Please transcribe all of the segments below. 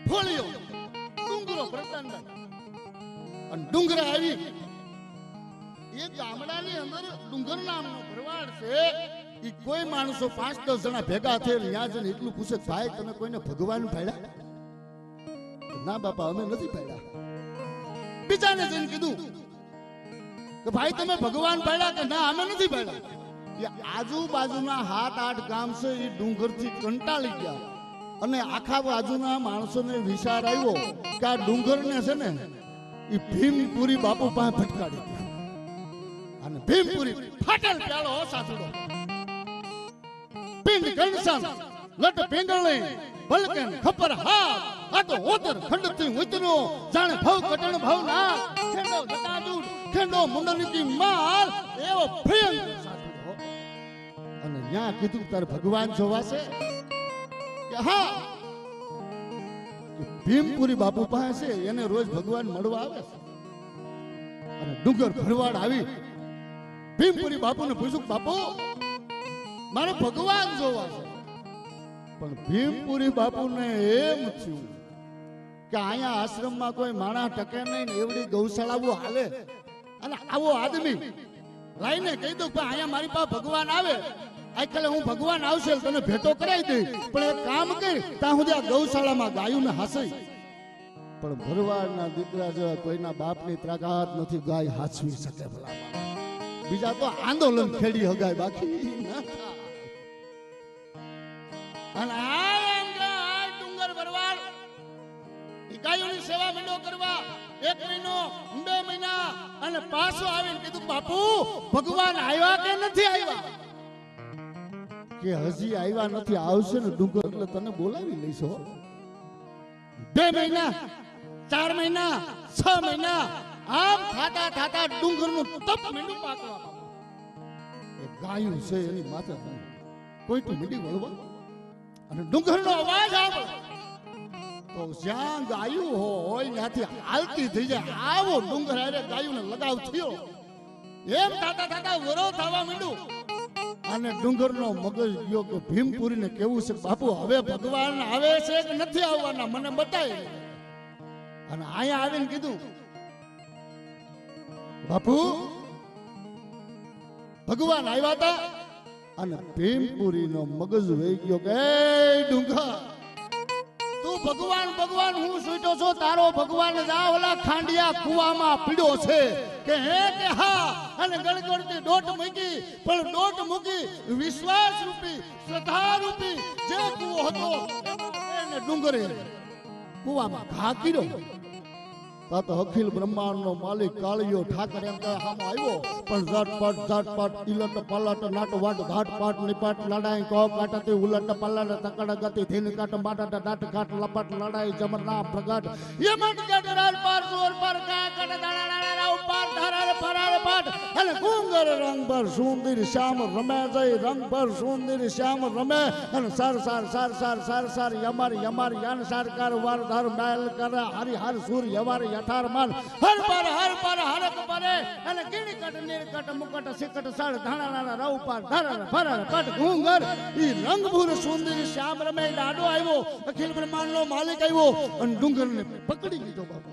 ફોળિયો ડુંગરો પ્રતાંડા અને ડુંગરા આવી એ ગામડાની અંદર ડુંગર નામનો ભરવાડ છે. એ કોઈ માણસો 5-10 જણા ભેગા થઈને ત્યાં જઈને એટલું પૂછે, ભાઈ તમે કોઈને ભગવાન પાડ્યા? ના બાપા અમે નથી પાડ્યા. બીજાને જઈને કીધું કે ભાઈ તમે ભગવાન પાડ્યા? કે ના અમે નથી પાડ્યા. એ આજુબાજુના 7-8 ગામ છે એ ડુંગરથી કંટાળી ગયા અને આખા બાજુના માણસોને વિચાર આવ્યો કે આ ડુંગરને છે ને એ ભીમપુરી બાપુ પાસે ફટકાડી દીધા. અને ભીમપુરી ફાટેલ પ્યાલો સાસુડો પિંડ કંસન લટ પિંગળે ભલકન ખપર હા આ તો ઓતર ખંડથી ઉતરો જાણે ભવ કટણ ભવ ના ખેંડો જટાજૂટ ખેંડો મુંડનકી માલ એવો ભયંકર સાસુડો. અને ન્યા કીધું તાર ભગવાન જોવાશે? કે હા ભીમપુરી બાપુ પાસે એને રોજ ભગવાન મળવા આવે છે. અને ડુંગર ભરવાડ આવી ભીમપુરી બાપુને પૂછ્યું, બાપુ મારે ભગવાન જોવા છે. પણ ભીમપુરી બાપુને એમ થયું કે અહીંયા આશ્રમમાં કોઈ માણસ ટકે નહીં ને એવડી ગૌશાળાઓ હાલે અને આવો આદમી લાઈને કહી દઉં કે અહીંયા મારી પાસે ભગવાન આવે આખલે હું ભગવાન આવશે તને ભેટો કરાવી દઈ, પણ એક કામ કર ત્યાં સુધી આ ગૌશાળામાં ગાયું ને હાસઈ. પણ ભરવાડના દીકરા જેવા કોઈના બાપની ત્રાગાત નથી ગાય હાચવી શકે. ભલા બીજા તો આંદોલન ખેડી હગાય બાકી અને આ ડુંગર ભરવાડ ગાયોની સેવા મંડો કરવા 1 મહિનો 2 મહિના અને પાછો આવીને કીધું, બાપુ ભગવાન આવ્યા કે નથી આવ્યા? કે હજી આવ્યા નથી, આવશે ને ડુંગર એટલે તને બોલાવી લઈશો. 2 મહિના 4 મહિના 6 મહિના આમ થાતા થાતા ડુંગરનું તપ મીંડું પાકવા. એ ગાયું છે એની માથે કોઈ તો મીંડી વળવા અને ડુંગરનો અવાજ આવે તો જ્યાં ગાયું હોય ત્યાંથી હાલતી થઈ જાય. આવો ડુંગર આરે ગાયુંને લગાવ થયો. એમ થાતા થાતા વરો થવા મીંડું અને ડુંગરનો મગજ ગયો કે ભીમપુરીને કેવું છે, બાપુ હવે ભગવાન આવે છે કે નથી આવવાના મને બતાવી. અને અહીંયા આવીને કીધું, બાપુ ભગવાન આવ્યા હતા. અને ભીમપુરીનો મગજ વહી ગયો કે ડુંગર તું ભગવાન ભગવાન હું સૂટો છો, તારો ભગવાન જા ઓલા ખાંડિયા કુવામાં પીડ્યો છે. કે હે કે હા. અને ગળગળતી દોટ મૂકી, પણ દોટ મૂકી વિશ્વાસ રૂપી શ્રદ્ધા રૂપી જે કુવો હતો એને ડુંગરે કુવામાં ઘા કર્યો. તો અખિલ બ્રહ્માંડનો માલિક કાળિયો ઠાકર એમ કહે હામો આવ્યો, પણ ઝટપટ ઇલટ પલટ નાટ વાટ ઘાટ પાટ નિપાટ લડાઈ કો કાટતી ઉલટ પલટ તકડ ગતિ ધીન કાટ બાટ ડાટ ઘાટ લપટ લડાઈ જમરના પ્રગટ યમન ગટ રાલ પાર જોર પર કા કટ દાડા ઉપર ધરાર ફરાર પાટ અને ગુંગર રંગ પર સુંદર શ્યામ રમે જય રંગ પર સુંદર શ્યામ રમે અને સર સર સર સર સર સર યમર યમર યન સરકાર વર ધર મેલ કર હરિ હર સૂર યવાર યથાર મન હર પર હરક પરે અને ગીણી કટ નીર કટ મુકટ સિકટ સળ ધાણા રવ પર ધરર ફરર પટ ગુંગર ઈ રંગભૂર સુંદર શ્યામ રમે ડાડો આવ્યો. અખિલ બ્રહ્માંડનો માલિક આવ્યો અને ડુંગરને પકડી લીધો. બાપુ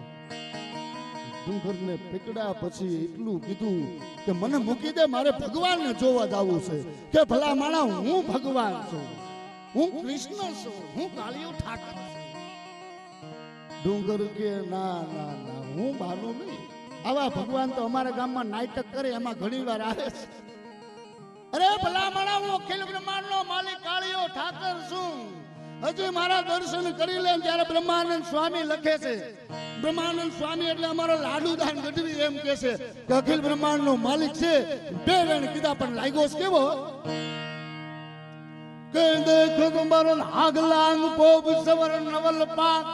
ડુંગરને પકડ્યા પછી એટલું કીધું કે મને મૂકી દે, મારે ભગવાનને જોવા જવું છે. કે ભલા માણા હું ભગવાન છું, હું કૃષ્ણ છું, હું કાળિયો ઠાકર છું. ડુંગર કે ના ના ના હું માનું નહીં. આવા ભગવાન તો અમારા ગામમાં નાટક કરે એમાં ઘણી વાર આવે છે. અરે ભલા માણા હું અખિલ બ્રહ્માંડનો માલિક કાળિયો ઠાકર છું. હજી મારા દર્શન કરી લે. ત્યારે બ્રહ્માનંદ સ્વામી લખે છે, બ્રહ્માનંદ સ્વામી એટલે અમારો લાડુદાન ગઢવી એમ કે છે કે અખિલ બ્રહ્માંડનો માલિક છે. બે વેણ કીધા પણ લાગ્યો કેવો કે દેખ તુમરન આગલાંગ પોબ સવર નવલ પાક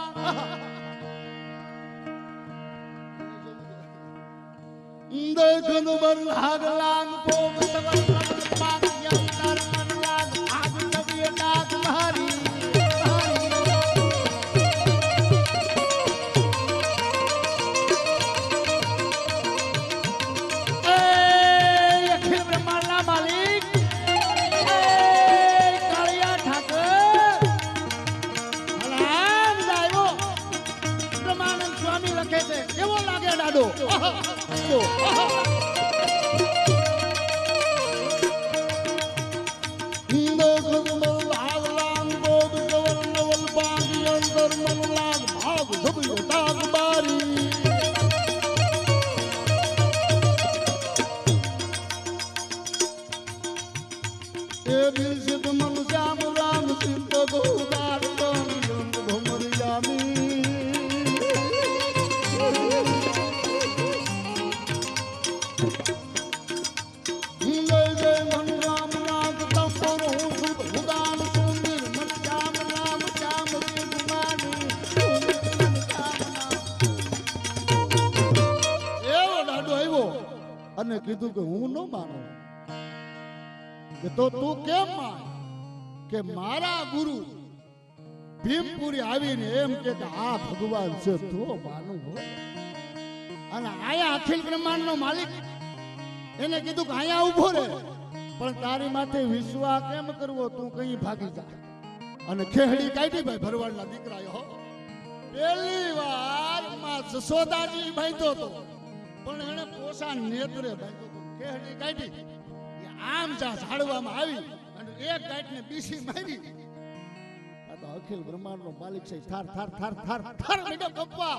દેખ તુમરન આગલાંગ પોબ સવર નવલ પાક યંતર મનલાગ આગ નવી ડાક મારી રાયડો જો અને કીધું કે હું ન માનું કે તો તું કેમ માન કે મારા ગુરુ ભીમપુરી આવીને એમ કે આ ભગવાન છે તો માનું હો અને આયા અખિલ બ્રહ્માંડ નો માલિક એને કીધું કે આયા ઉભો રહે પણ તારી માથે વિશ્વાસ કેમ કરવો તું કઈ ભાગી જા અને ખેહડી કાઢી ભાઈ ભરવાડના દીકરા હો પહેલી વાર માં જસોદાજી બાંધ્યો તો પણ એને પોસા નેત્રે બાંધ્યો તો ખેહડી કાઢી આમ જા ઝાડવામાં આવી અને એક ગાંઠને બીસી મારી આ તો અખિલ બ્રહ્માંડ નો માલિક છે થાર થાર થાર થાર થાર બેટો કપ્પા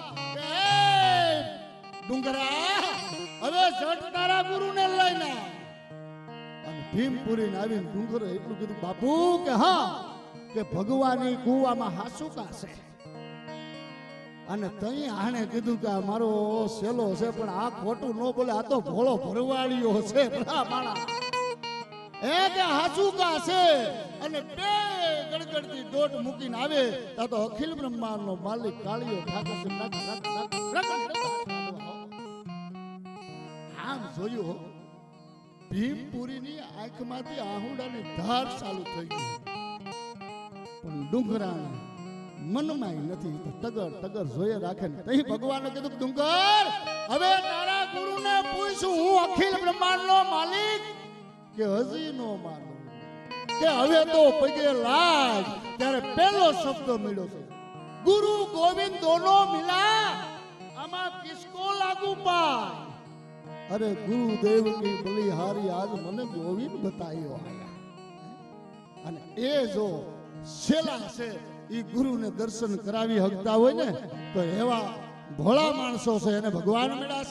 એ ડુંગરા હવે જટ તારા ગુરુને લઈને અને ભીમપુરી ને આવીને ડુંગરે એટલું કીધું બાપુ કે હા કે ભગવાનની કુવામાં હાસુકા છે અને તઈ આણે કીધું કે મારો સેલો છે પણ આ ખોટું ન બોલે આ તો ભોળો ભરવાડીયો છે ભલા માળા એ કે હાસુકા છે અને બે ગડગડતી દોટ મૂકીને આવે તા તો અખિલ બ્રહ્માંડ નો માલિક કાળિયો ઠાકર છે આમ જોયું ભીમપુરીની આંખમાંથી આહુડાની ધાર ચાલુ થઈ ગઈ પણ ડુંગરાને મનમાં નથી તગર તગર જોયે રાખે ને તઈ ભગવાને કીધું ડુંગર હવે તારા ગુરુને પૂછું હું અખિલ બ્રહ્માંડ નો માલિક કે હજી નો માનો કે હવે તો પગે લાગ ત્યારે પહેલો શબ્દ મળ્યો છે ગુરુ ગોવિંદ દોનો મિલા આમાં કિસકો લાગુ પાય અરે ગુરુદેવ કી બલિહારી આજ મને ગોવિંદ બતાયો આયા અને એ જો છેલા છે ઈ ગુરુને દર્શન કરાવી હકતા હોય ને તો એવા ભોળા માણસો છે એને ભગવાન મળ્યા છે.